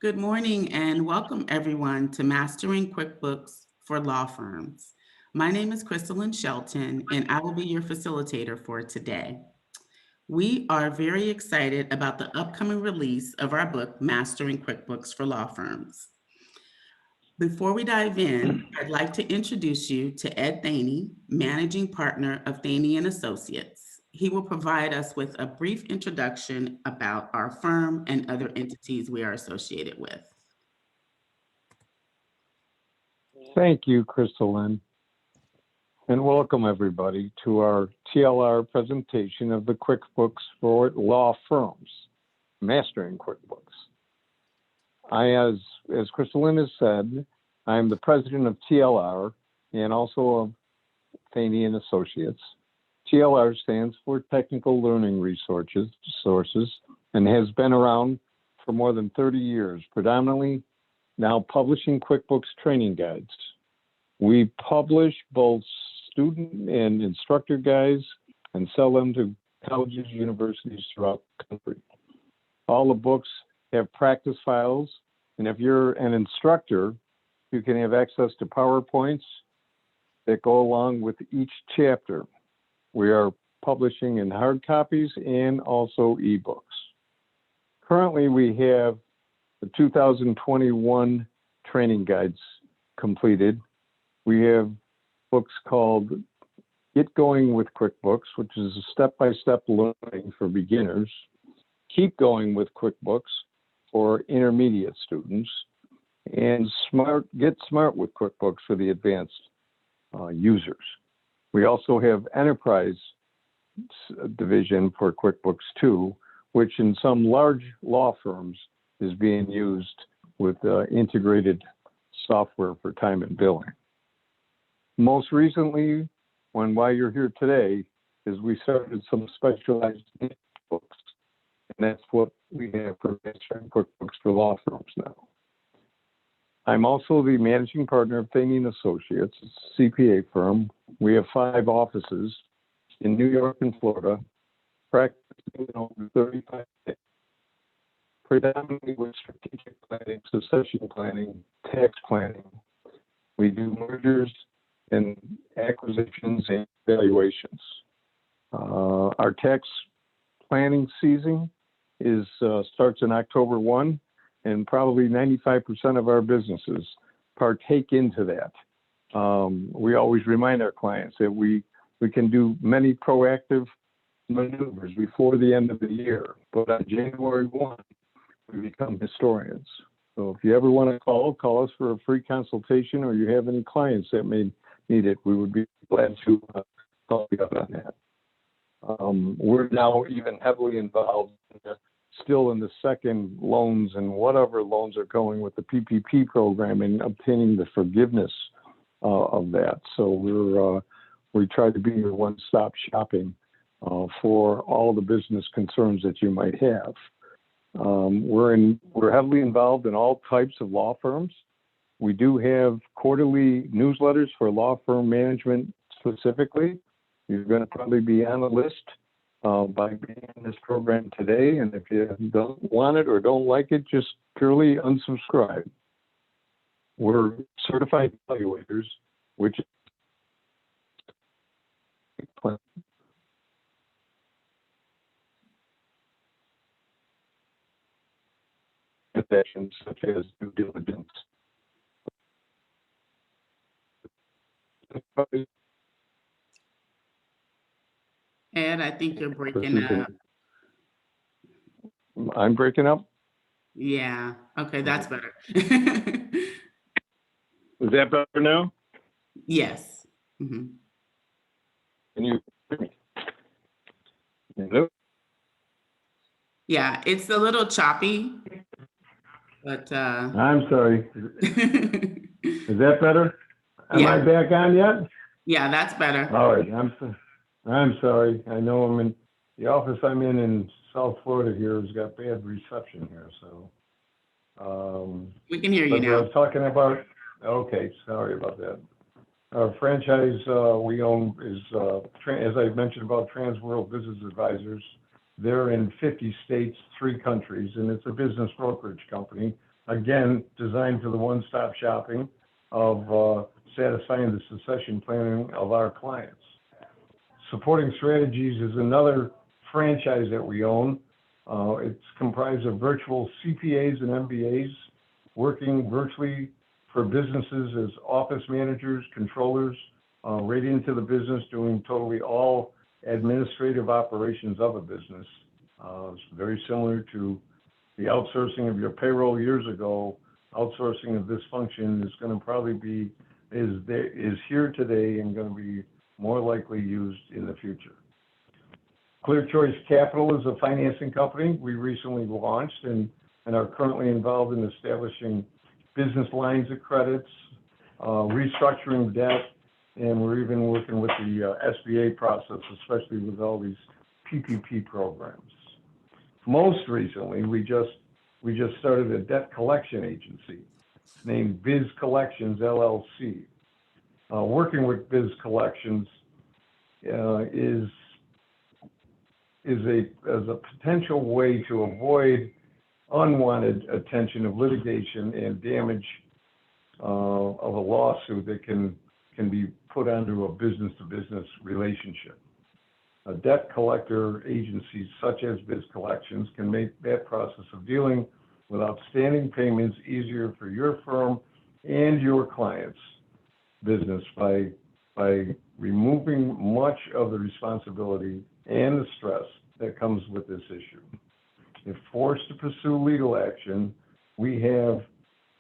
Good morning and welcome everyone to Mastering QuickBooks for Law Firms. My name is Crystalline Shelton and I will be your facilitator for today. We are very excited about the upcoming release of our book, Mastering QuickBooks for Law Firms. Before we dive in, I'd like to introduce you to Ed Thaney, Managing Partner of Thaney and Associates. He will provide us with a brief introduction about our firm and other entities we are associated with. Thank you, Crystalline, and welcome everybody to our TLR presentation of the QuickBooks for Law Firms, Mastering QuickBooks. As Crystalline has said, I am the president of TLR and also of Thaney and Associates. TLR stands for Technical Learning Resources and has been around for more than 30 years, predominantly now publishing QuickBooks training guides. We publish both student and instructor guides and sell them to colleges, universities throughout the country. All the books have practice files, and if you're an instructor, you can have access to PowerPoints that go along with each chapter. We are publishing in hard copies and also ebooks. Currently, we have the 2021 training guides completed. We have books called Get Going with QuickBooks, which is a step-by-step learning for beginners. Keep Going with QuickBooks for intermediate students. And Get Smart with QuickBooks for the advanced users. We also have Enterprise division for QuickBooks 2, which in some large law firms is being used with integrated software for time and billing. Most recently, why you're here today, is we started some specialized books, and that's what we have for Mastering QuickBooks for Law Firms now. I'm also the managing partner of Thaney and Associates, a CPA firm. We have 5 offices in New York and Florida, practicing in over 35 states, predominantly with strategic planning, succession planning, tax planning. We do mergers and acquisitions and valuations. Our tax planning season starts in October 1, and probably 95% of our businesses partake into that. We always remind our clients that we can do many proactive maneuvers before the end of the year, but on January 1, we become historians. So if you ever want to call us for a free consultation, or you have any clients that may need it, we would be glad to help you out on that. We're now even heavily involved still in the second loans and whatever loans are going with the PPP program and obtaining the forgiveness of that. So we try to be your one-stop shopping for all the business concerns that you might have. We're heavily involved in all types of law firms. We do have quarterly newsletters for law firm management specifically. You're going to probably be on the list by being in this program today. And if you don't want it or don't like it, just purely unsubscribe. We're certified evaluators, which actions such as due diligence. Ed, I think you're breaking up. I'm breaking up? Yeah. Okay, that's better. Is that better now? Yes. Mm-hmm. Can you hear me? Hello? Yeah, it's a little choppy, but I'm sorry. Is that better? Am Yeah. I back on yet? Yeah, that's better. All right. I'm sorry. I know I'm in the office I'm in South Florida here has got bad reception here, so. We can hear you But now. I was talking about, okay, sorry about that. Our franchise we own is, as I mentioned about Trans World Business Advisors. They're in 50 states, 3 countries, and it's a business brokerage company again, designed for the one-stop shopping of satisfying the succession planning of our clients. Supporting Strategies is another franchise that we own. It's comprised of virtual CPAs and MBAs working virtually for businesses as office managers, controllers, right into the business, doing totally all administrative operations of a business. It's very similar to the outsourcing of your payroll years ago. Outsourcing of this function is going to probably be, is here today and going to be more likely used in the future. Clear Choice Capital is a financing company we recently launched and are currently involved in establishing business lines of credits, restructuring debt, and we're even working with the SBA process, especially with all these PPP programs. Most recently, we just started a debt collection agency named Biz Collections LLC. Working with Biz Collections is a potential way to avoid unwanted attention of litigation and damage of a lawsuit that can be put onto a business-to-business relationship. A debt collector agencies such as Biz Collections can make that process of dealing with outstanding payments easier for your firm and your clients' business by removing much of the responsibility and the stress that comes with this issue. If forced to pursue legal action, we have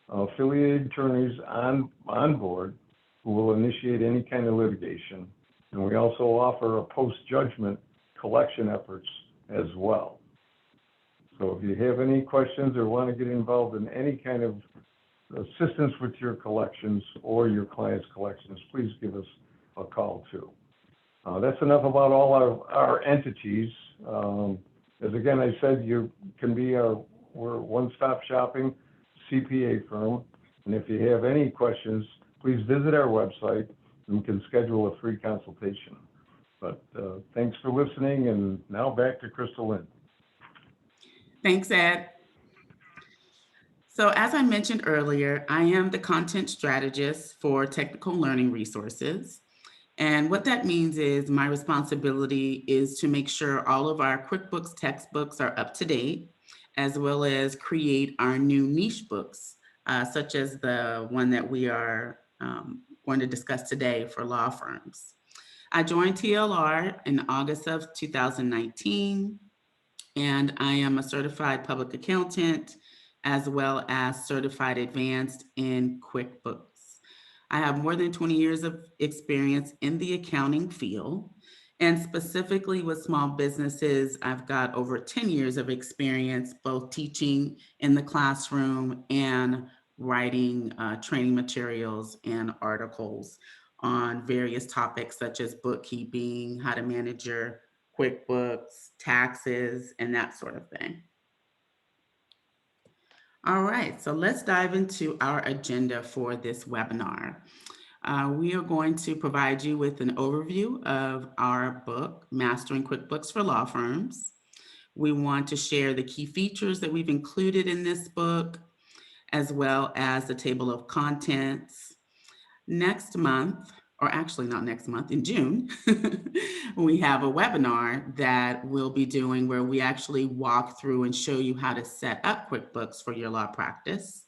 affiliated attorneys on board who will initiate any kind of litigation. And we also offer a post-judgment collection efforts as well. So if you have any questions or want to get involved in any kind of assistance with your collections or your clients' collections, please give us a call too. That's enough about all our entities. As again, I said, we're a one-stop shopping CPA firm. And if you have any questions, please visit our website and we can schedule a free consultation. But thanks for listening, and now back to Crystal Lynn. Thanks, Ed. So as I mentioned earlier, I am the content strategist for Technical Learning Resources. And what that means is my responsibility is to make sure all of our QuickBooks textbooks are up to date, as well as create our new niche books, such as the one that we are going to discuss today for law firms. I joined TLR in August of 2019, and I am a certified public accountant, as well as certified advanced in QuickBooks. I have more than 20 years of experience in the accounting field, and specifically with small businesses, I've got over 10 years of experience both teaching in the classroom and writing training materials and articles on various topics such as bookkeeping, how to manage your QuickBooks, taxes, and that sort of thing. All right, so let's dive into our agenda for this webinar. We are going to provide you with an overview of our book, Mastering QuickBooks for Law Firms. We want to share the key features that we've included in this book, as well as the table of contents. Next month, or actually not next month, in June, we have a webinar that we'll be doing where we actually walk through and show you how to set up QuickBooks for your law practice.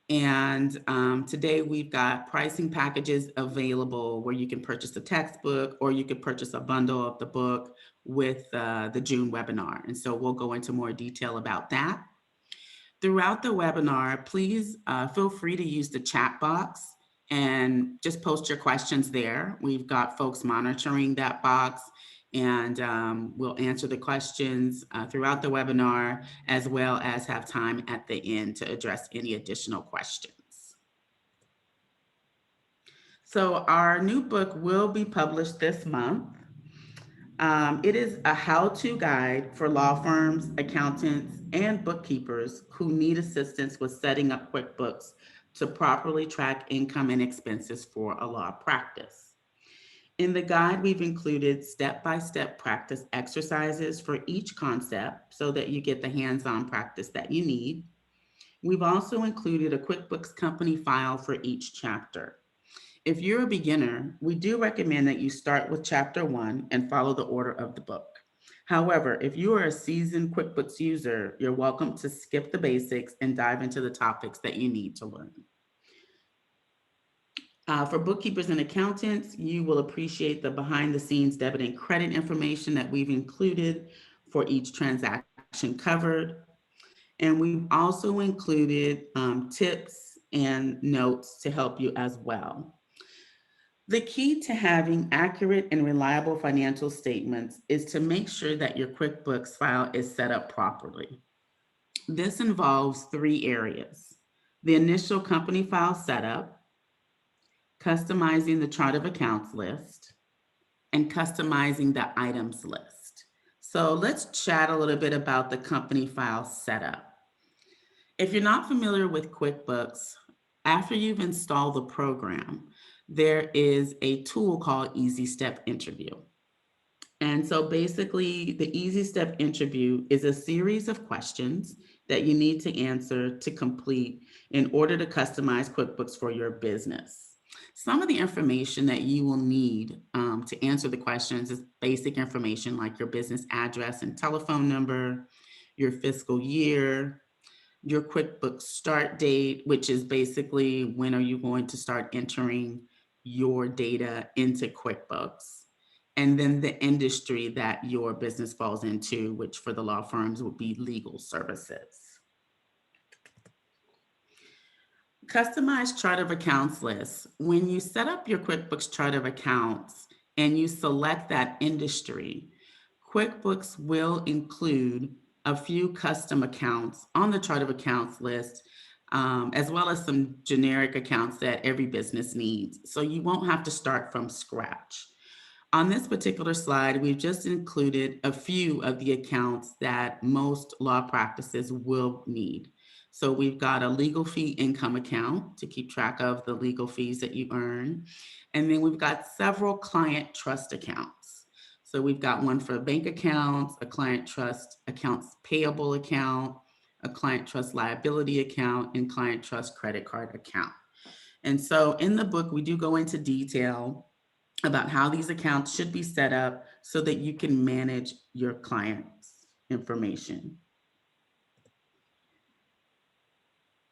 And today we've got pricing packages available where you can purchase a textbook or you could purchase a bundle of the book with the June webinar. And so we'll go into more detail about that. Throughout the webinar, please feel free to use the chat box and just post your questions there. We've got folks monitoring that box, and we'll answer the questions throughout the webinar, as well as have time at the end to address any additional questions. So our new book will be published this month. It is a how-to guide for law firms, accountants, and bookkeepers who need assistance with setting up QuickBooks to properly track income and expenses for a law practice. In the guide, we've included step-by-step practice exercises for each concept so that you get the hands-on practice that you need. We've also included a QuickBooks company file for each chapter. If you're a beginner, we do recommend that you start with chapter 1 and follow the order of the book. However, if you are a seasoned QuickBooks user, you're welcome to skip the basics and dive into the topics that you need to learn. For bookkeepers and accountants, you will appreciate the behind the scenes debit and credit information that we've included for each transaction covered. And we've also included tips and notes to help you as well. The key to having accurate and reliable financial statements is to make sure that your QuickBooks file is set up properly. This involves 3 areas: the initial company file setup, customizing the chart of accounts list, and customizing the items list. So let's chat a little bit about the company file setup. If you're not familiar with QuickBooks, after you've installed the program, there is a tool called Easy Step Interview. And so basically, the Easy Step Interview is a series of questions that you need to answer to complete in order to customize QuickBooks for your business. Some of the information that you will need to answer the questions is basic information like your business address and telephone number, your fiscal year, your QuickBooks start date, which is basically when are you going to start entering your data into QuickBooks, and then the industry that your business falls into, which for the law firms would be legal services. Customized chart of accounts list. When you set up your QuickBooks chart of accounts and you select that industry, QuickBooks will include a few custom accounts on the chart of accounts list, as well as some generic accounts that every business needs. So you won't have to start from scratch. On this particular slide, we've just included a few of the accounts that most law practices will need. So we've got a legal fee income account to keep track of the legal fees that you earn. And then we've got several client trust accounts. So we've got one for bank accounts, a client trust accounts payable account, a client trust liability account, and client trust credit card account. And so in the book, we do go into detail about how these accounts should be set up so that you can manage your client's information.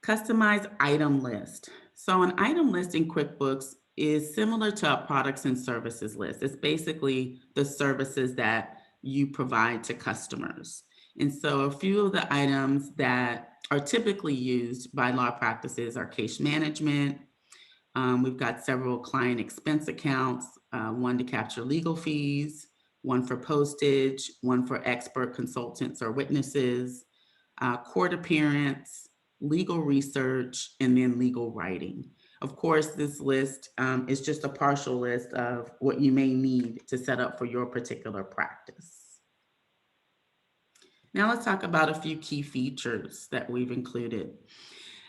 Customized item list. So an item list in QuickBooks is similar to a products and services list. It's basically the services that you provide to customers. And so a few of the items that are typically used by law practices are case management. We've got several client expense accounts, one to capture legal fees, one for postage, one for expert consultants or witnesses, court appearance, legal research, and then legal writing. Of course, this list is just a partial list of what you may need to set up for your particular practice. Now let's talk about a few key features that we've included.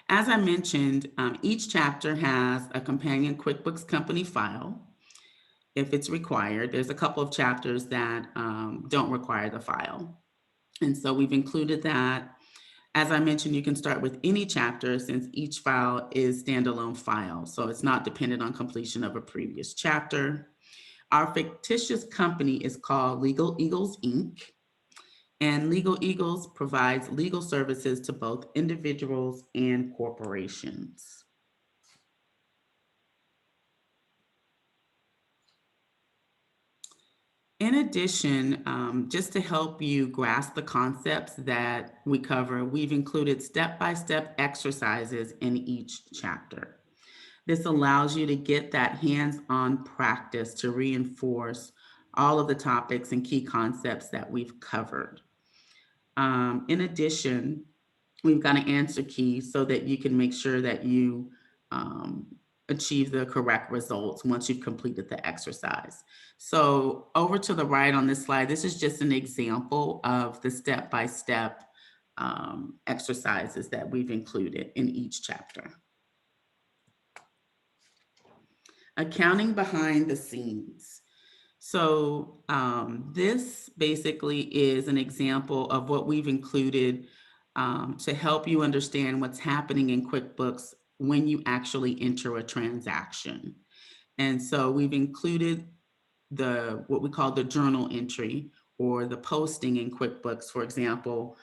As I mentioned, each chapter has a companion QuickBooks company file if it's required. There's a couple of chapters that don't require the file. And so we've included that. As I mentioned, you can start with any chapter since each file is standalone file, so it's not dependent on completion of a previous chapter. Our fictitious company is called Legal Eagles, Inc., and Legal Eagles provides legal services to both individuals and corporations. In addition, just to help you grasp the concepts that we cover, we've included step-by-step exercises in each chapter. This allows you to get that hands-on practice to reinforce all of the topics and key concepts that we've covered. In addition, we've got an answer key so that you can make sure that you achieve the correct results once you've completed the exercise. So over to the right on this slide, this is just an example of the step-by-step exercises that we've included in each chapter. Accounting behind the scenes. So this basically is an example of what we've included to help you understand what's happening in QuickBooks when you actually enter a transaction. And so we've included what we call the journal entry or the posting in QuickBooks. For example,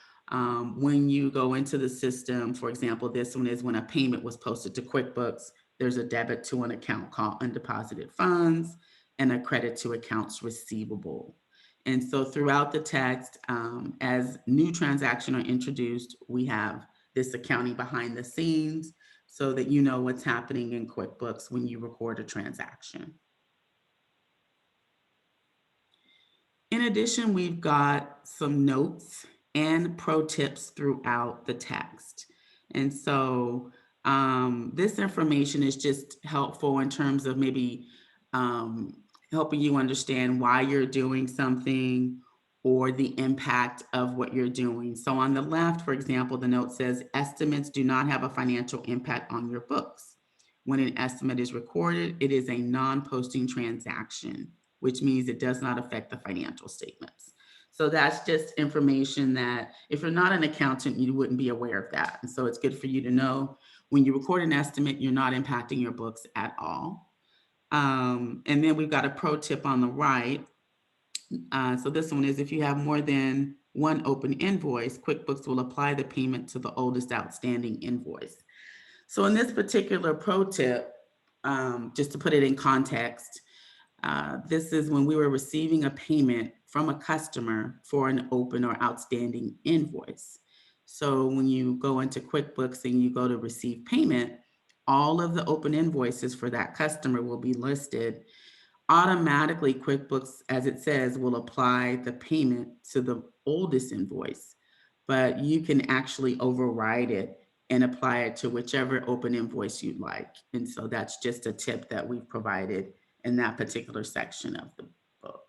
when you go into the system, for example, this one is when a payment was posted to QuickBooks, there's a debit to an account called undeposited funds and a credit to accounts receivable. And so throughout the text, as new transactions are introduced, we have this accounting behind the scenes so that you know what's happening in QuickBooks when you record a transaction. In addition, we've got some notes and pro tips throughout the text. And so this information is just helpful in terms of maybe helping you understand why you're doing something or the impact of what you're doing. So on the left, for example, the note says estimates do not have a financial impact on your books. When an estimate is recorded, it is a non-posting transaction, which means it does not affect the financial statements. So that's just information that if you're not an accountant, you wouldn't be aware of that. And so it's good for you to know when you record an estimate, you're not impacting your books at all. And then we've got a pro tip on the right. So this one is if you have more than one open invoice, QuickBooks will apply the payment to the oldest outstanding invoice. So in this particular pro tip, just to put it in context, this is when we were receiving a payment from a customer for an open or outstanding invoice. So when you go into QuickBooks and you go to receive payment, all of the open invoices for that customer will be listed. Automatically, QuickBooks, as it says, will apply the payment to the oldest invoice, but you can actually override it and apply it to whichever open invoice you'd like. And so that's just a tip that we've provided in that particular section of the book.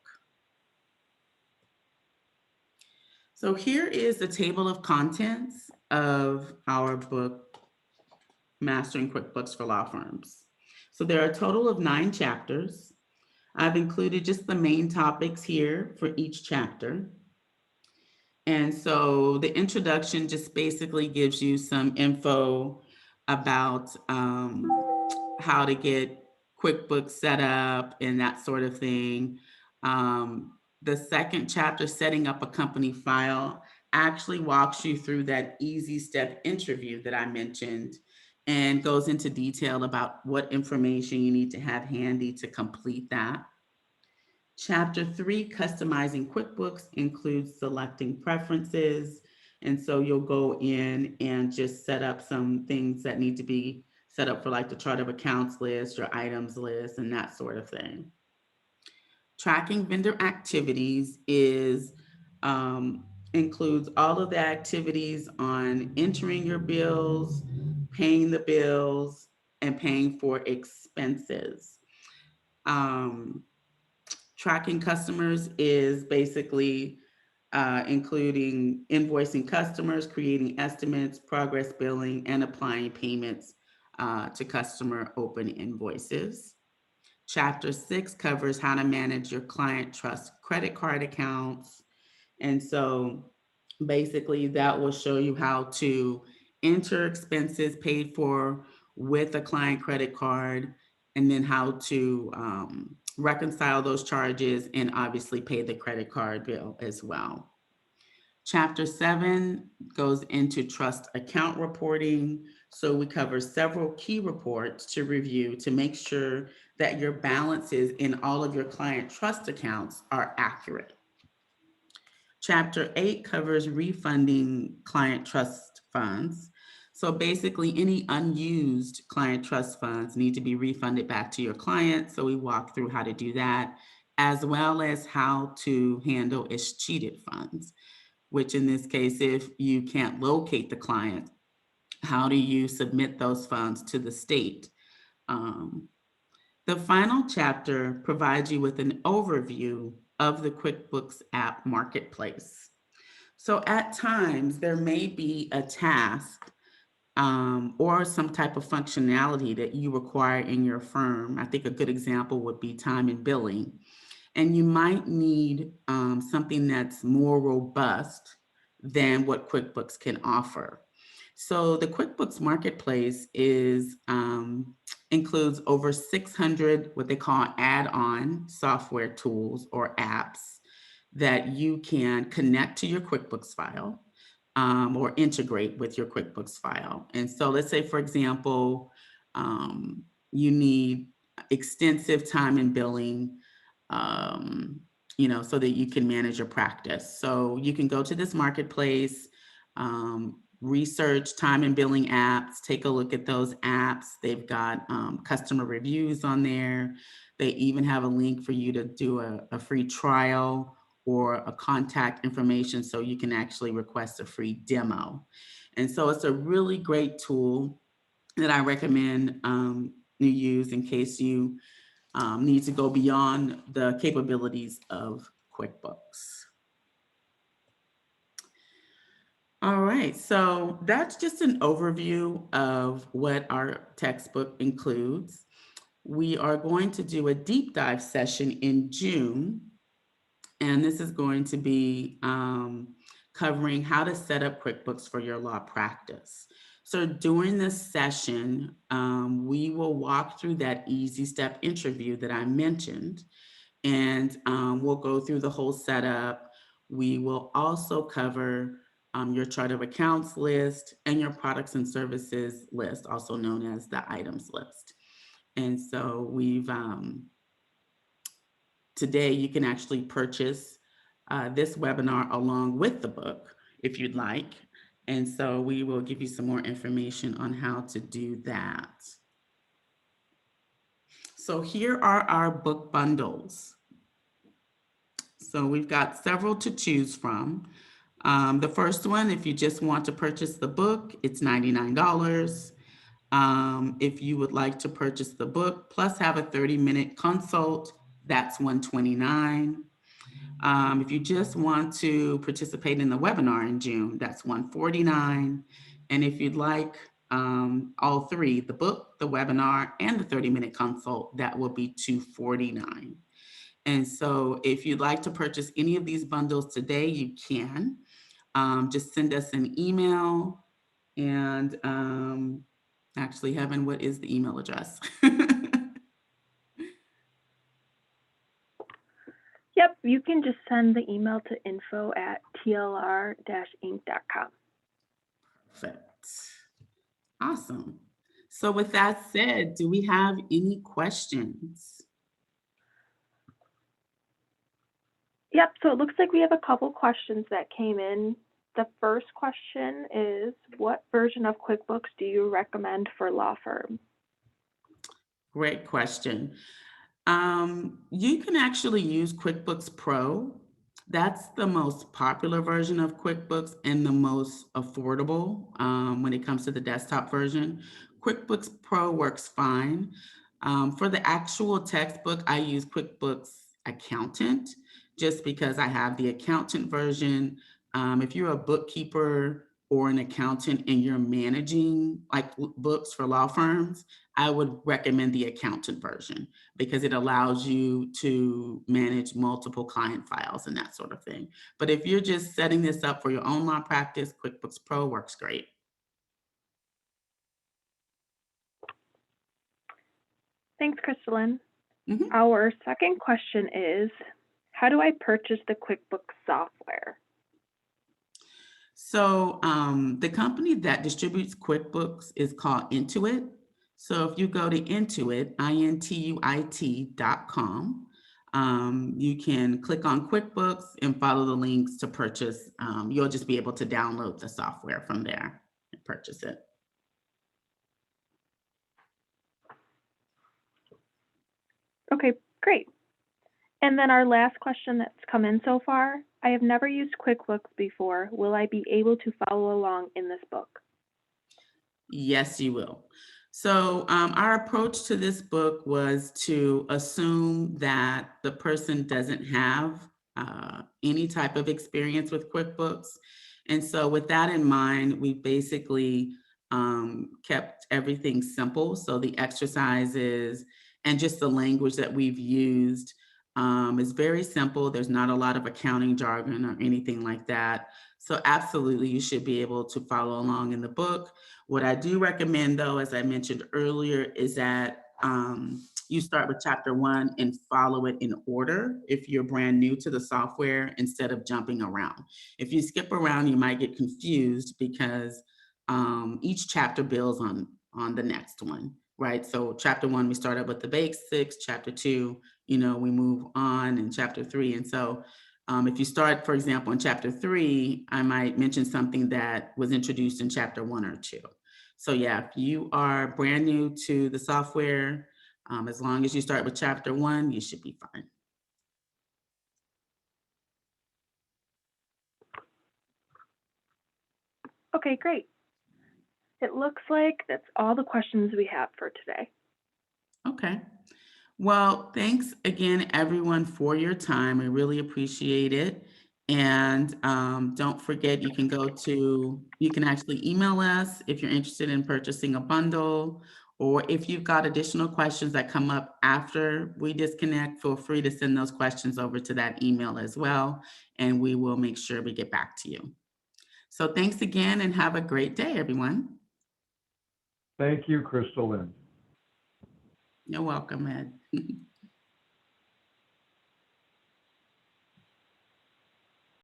So here is the table of contents of our book, Mastering QuickBooks for Law Firms. So there are a total of 9 chapters. I've included just the main topics here for each chapter. And so the introduction just basically gives you some info about how to get QuickBooks set up and that sort of thing. The second chapter, setting up a company file, actually walks you through that easy step interview that I mentioned and goes into detail about what information you need to have handy to complete that. Chapter 3, customizing QuickBooks, includes selecting preferences. And so you'll go in and just set up some things that need to be set up for like the chart of accounts list or items list and that sort of thing. Tracking vendor activities includes all of the activities on entering your bills, paying the bills, and paying for expenses. Tracking customers is basically including invoicing customers, creating estimates, progress billing, and applying payments to customer open invoices. Chapter 6 covers how to manage your client trust credit card accounts. And so basically that will show you how to enter expenses paid for with a client credit card, and then how to reconcile those charges and obviously pay the credit card bill as well. Chapter 7 goes into trust account reporting. So we cover several key reports to review to make sure that your balances in all of your client trust accounts are accurate. Chapter 8 covers refunding client trust funds. So basically, any unused client trust funds need to be refunded back to your client. So we walk through how to do that, as well as how to handle escheated funds, which in this case, if you can't locate the client, how do you submit those funds to the state? The final chapter provides you with an overview of the QuickBooks app marketplace. So at times, there may be a task or some type of functionality that you require in your firm. I think a good example would be time and billing. And you might need something that's more robust than what QuickBooks can offer. So the QuickBooks Marketplace includes over 600 what they call add-on software tools or apps that you can connect to your QuickBooks file or integrate with your QuickBooks file. And so let's say, for example, you need extensive time and billing, so that you can manage your practice. So you can go to this marketplace, research time and billing apps, take a look at those apps. They've got customer reviews on there. They even have a link for you to do a free trial or a contact information so you can actually request a free demo. And so it's a really great tool that I recommend you use in case you need to go beyond the capabilities of QuickBooks. All right, so that's just an overview of what our textbook includes. We are going to do a deep dive session in June, and this is going to be covering how to set up QuickBooks for your law practice. So during this session, we will walk through that easy step interview that I mentioned, and we'll go through the whole setup. We will also cover your chart of accounts list and your products and services list, also known as the items list. And so today you can actually purchase this webinar along with the book if you'd like. And so we will give you some more information on how to do that. So here are our book bundles. So we've got several to choose from. The first one, if you just want to purchase the book, it's $99. If you would like to purchase the book plus have a 30-minute consult, that's $129. If you just want to participate in the webinar in June, that's $149. And if you'd like all three, the book, the webinar, and the 30-minute consult, that will be $249. And so if you'd like to purchase any of these bundles today, you can. Just send us an email. And actually, Heaven, what is the email address? Yep, you can just send the email to info@tlr-inc.com. Perfect. Awesome. So with that said, do we have any questions? Yep, so it looks like we have a couple questions that came in. The first question is, what version of QuickBooks do you recommend for law firms? Great question. You can actually use QuickBooks Pro. That's the most popular version of QuickBooks and the most affordable when it comes to the desktop version. QuickBooks Pro works fine. For the actual textbook, I use QuickBooks Accountant just because I have the accountant version. If you're a bookkeeper or an accountant and you're managing like books for law firms, I would recommend the accountant version because it allows you to manage multiple client files and that sort of thing. But if you're just setting this up for your own law practice, QuickBooks Pro works great. Thanks, Crystalline. Mhm. Our second question is, how do I purchase the QuickBooks software? So the company that distributes QuickBooks is called Intuit. So if you go to Intuit, intuit.com, you can click on QuickBooks and follow the links to purchase. You'll just be able to download the software from there and purchase it. Okay, great. And then our last question that's come in so far, I have never used QuickBooks before. Will I be able to follow along in this book? Yes, you will. So our approach to this book was to assume that the person doesn't have any type of experience with QuickBooks. And so with that in mind, we basically kept everything simple. So the exercises and just the language that we've used It's very simple. There's not a lot of accounting jargon or anything like that. So absolutely, you should be able to follow along in the book. What I do recommend, though, as I mentioned earlier, is that you start with chapter 1 and follow it in order if you're brand new to the software instead of jumping around. If you skip around, you might get confused because each chapter builds on the next one, right? So chapter 1, we start out with the basics. Chapter 2, we move on in chapter 3. And so if you start, for example, in chapter 3, I might mention something that was introduced in chapter 1 or 2. So yeah, if you are brand new to the software, as long as you start with chapter 1, you should be fine. Okay, great. It looks like that's all the questions we have for today. Okay. Well, thanks again, everyone, for your time. I really appreciate it. And don't forget, you can actually email us if you're interested in purchasing a bundle, or if you've got additional questions that come up after we disconnect, feel free to send those questions over to that email as well, and we will make sure we get back to you. So thanks again, and have a great day, everyone. Thank you, Crystal Lynn. You're welcome, Ed.